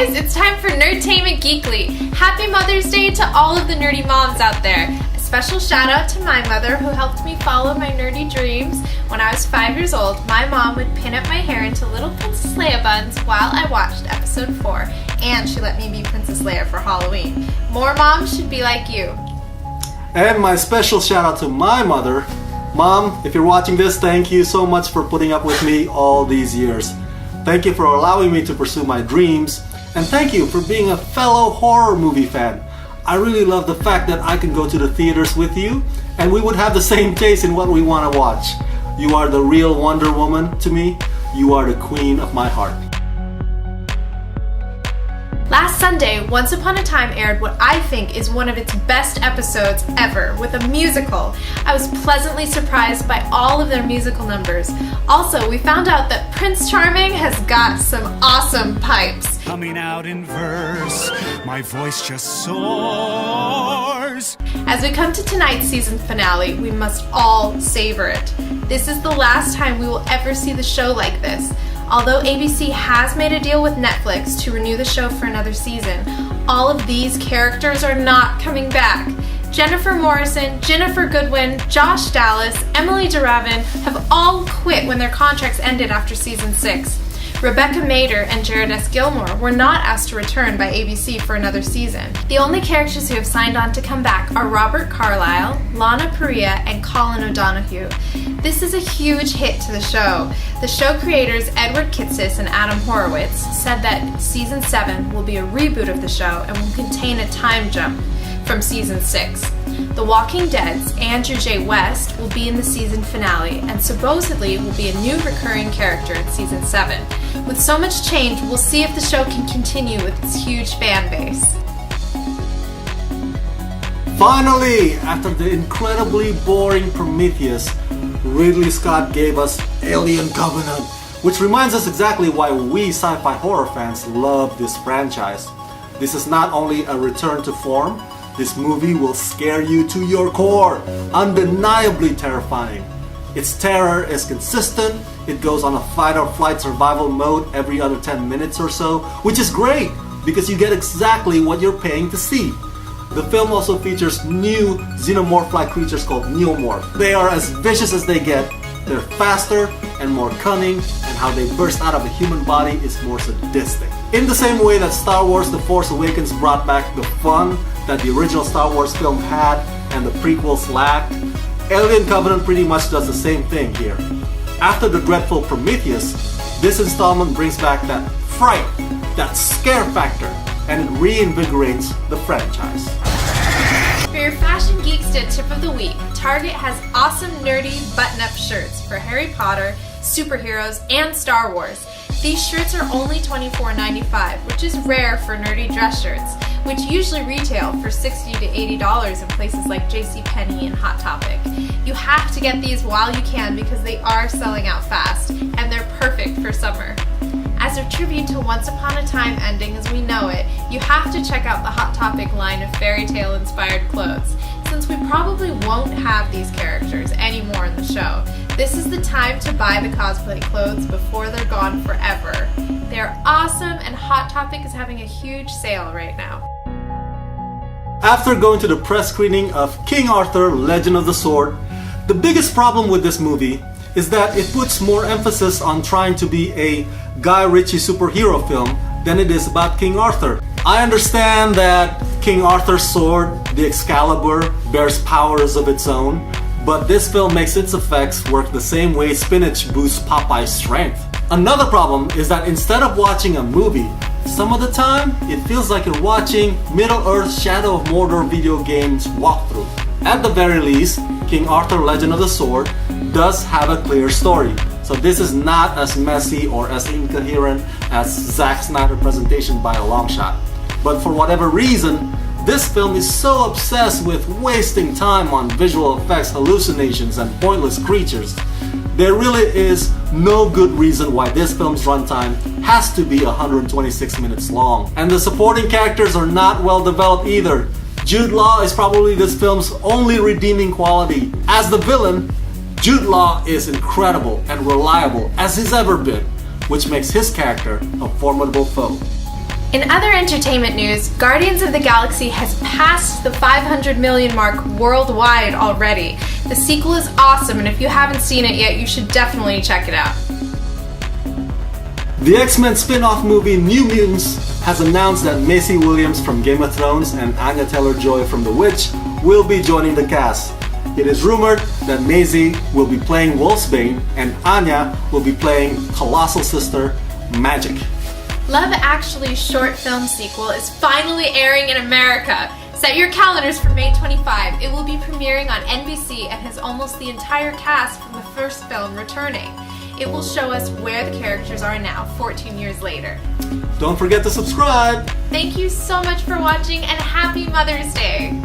guys, it's time for Nerdtainment Geekly. Happy Mother's Day to all of the nerdy moms out there. A special shout out to my mother who helped me follow my nerdy dreams. When I was 5 years old, my mom would pin up my hair into little Princess Leia buns while I watched episode 4, and she let me be Princess Leia for Halloween. More moms should be like you. And my special shout out to my mother. Mom, if you're watching this, thank you so much for putting up with me all these years. Thank you for allowing me to pursue my dreams, and thank you for being a fellow horror movie fan. I really love the fact that I can go to the theaters with you, and we would have the same taste in what we want to watch. You are the real Wonder Woman to me. You are the queen of my heart. Last Sunday, Once Upon a Time aired what I think is one of its best episodes ever, with a musical. I was pleasantly surprised by all of their musical numbers. Also, we found out that Prince Charming has got some awesome pipes. Coming out in verse, my voice just soars. As we come to tonight's season finale, we must all savor it. This is the last time we will ever see the show like this. Although ABC has made a deal with Netflix to renew the show for another season, all of these characters are not coming back. Jennifer Morrison, Ginnifer Goodwin, Josh Dallas, Emily DeRavin have all quit when their contracts ended after season 6. Rebecca Mader and Jared S. Gilmore were not asked to return by ABC for another season. The only characters who have signed on to come back are Robert Carlyle, Lana Parrilla, and Colin O'Donoghue. This is a huge hit to the show. The show creators Edward Kitsis and Adam Horowitz said that season 7 will be a reboot of the show and will contain a time jump from season 6. The Walking Dead's Andrew J. West will be in the season finale and supposedly will be a new recurring character in season 7. With so much change, we'll see if the show can continue with its huge fan base. Finally, after the incredibly boring Prometheus, Ridley Scott gave us Alien Covenant, which reminds us exactly why we sci-fi horror fans love this franchise. This is not only a return to form, this movie will scare you to your core, undeniably terrifying. Its terror is consistent, it goes on a fight or flight survival mode every other 10 minutes or so, which is great because you get exactly what you're paying to see. The film also features new xenomorph-like creatures called neomorph. They are as vicious as they get, they're faster and more cunning, and how they burst out of a human body is more sadistic. In the same way that Star Wars The Force Awakens brought back the fun that the original Star Wars film had and the prequels lacked, Alien Covenant pretty much does the same thing here. After the dreadful Prometheus, this installment brings back that fright, that scare factor, and it reinvigorates the franchise. For your Fashiongeeksta tip of the week, Target has awesome nerdy button-up shirts for Harry Potter, superheroes, and Star Wars. These shirts are only $24.95, which is rare for nerdy dress shirts, which usually retail for $60 to $80 in places like JCPenney and Hot Topic. You have to get these while you can because they are selling out fast, and they're perfect for summer. As a tribute to Once Upon a Time ending as we know it, you have to check out the Hot Topic line of fairy tale inspired clothes. Since we probably won't have these characters anymore in the show, this is the time to buy the cosplay clothes before they're gone forever. They're awesome, and Hot Topic is having a huge sale right now. After going to the press screening of King Arthur, Legend of the Sword, the biggest problem with this movie is that it puts more emphasis on trying to be a Guy Ritchie superhero film than it is about King Arthur. I understand that King Arthur's sword, the Excalibur, bears powers of its own, but this film makes its effects work the same way spinach boosts Popeye's strength. Another problem is that instead of watching a movie, some of the time it feels like you're watching Middle-earth Shadow of Mordor video games walkthrough. At the very least, King Arthur Legend of the Sword does have a clear story, so this is not as messy or as incoherent as Zack Snyder's presentation by a long shot. But for whatever reason, this film is so obsessed with wasting time on visual effects, hallucinations, and pointless creatures. There really is no good reason why this film's runtime has to be 126 minutes long. And the supporting characters are not well developed either. Jude Law is probably this film's only redeeming quality. As the villain, Jude Law is incredible and reliable as he's ever been, which makes his character a formidable foe. In other entertainment news, Guardians of the Galaxy has passed the 500 million mark worldwide already. The sequel is awesome, and if you haven't seen it yet, you should definitely check it out. The X-Men spin-off movie New Mutants has announced that Maisie Williams from Game of Thrones and Anya Taylor-Joy from The Witch will be joining the cast. It is rumored that Maisie will be playing Wolfsbane and Anya will be playing Colossal Sister Magic. Love Actually's short film sequel is finally airing in America. Set your calendars for May 25. It will be premiering on NBC and has almost the entire cast from the first film returning. It will show us where the characters are now, 14 years later. Don't forget to subscribe! Thank you so much for watching, and happy Mother's Day!